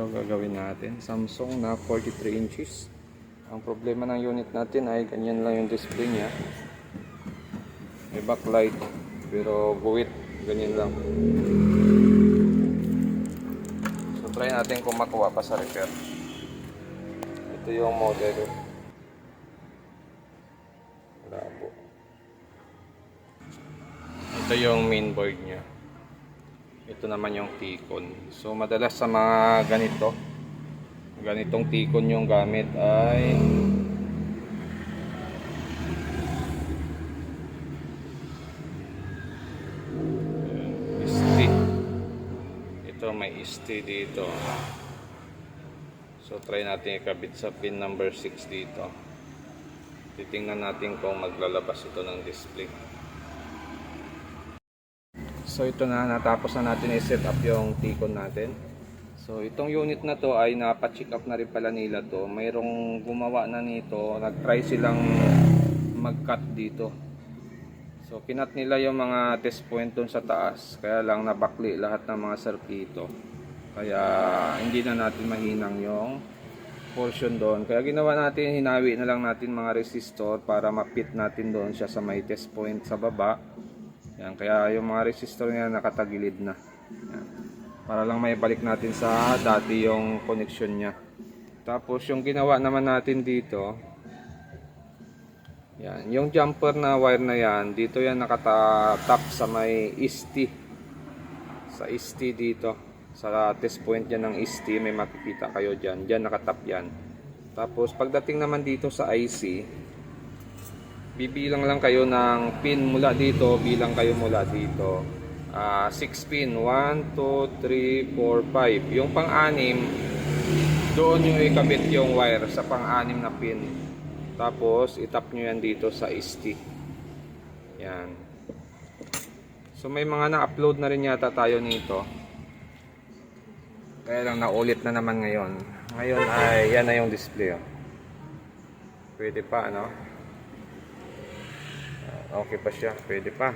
Ito gagawin natin. Samsung na 43 inches. Ang problema ng unit natin ay ganyan lang yung display niya. May backlight pero buwit. Ganyan lang. So try natin kung makuha pa sa repair. Ito yung model. Labo. Ito yung mainboard niya. Ito naman yung T-con. So madalas sa mga ganitong T-con yung gamit ay ST. Ito may ST dito. So try natin ikabit sa pin number 6 dito. Titingnan natin kung maglalabas ito ng display. So ito na, natapos na natin i-set up yung T-con natin. So itong unit na to ay napa-check up na rin pala nila to. Mayroong gumawa na nito, nag-try silang mag-cut dito. So kinat nila yung mga test point dun sa taas. Kaya lang nabakli lahat ng mga serkito. Kaya hindi na natin mahinang yung portion doon. Kaya ginawa natin, hinawi na lang natin mga resistor para ma-fit natin doon siya sa may test point sa baba. Yan, kaya yung mga resistor niya nakatagilid na. Yan. Para lang may balik natin sa dati yung connection niya. Tapos yung ginawa naman natin dito, yan, yung jumper na wire na yan, dito yan nakatap sa may ST. Sa ST dito. Sa test point yan ng ST, may makikita kayo dyan. Dyan nakatap yan. Tapos pagdating naman dito sa IC, bibilang lang kayo ng pin mula dito, bilang kayo mula dito. 6 pin, 1, 2, 3, 4, 5. Yung pang-anim, doon nyo ikabit yung wire sa pang-anim na pin. Tapos itap nyo yan dito sa ST. Yan. So may mga na-upload na rin yata tayo nito. Kaya lang naulit na naman ngayon. Ngayon ay yan na yung display. Oh. Pwede pa, ano? Okay pa siya, pwede pa.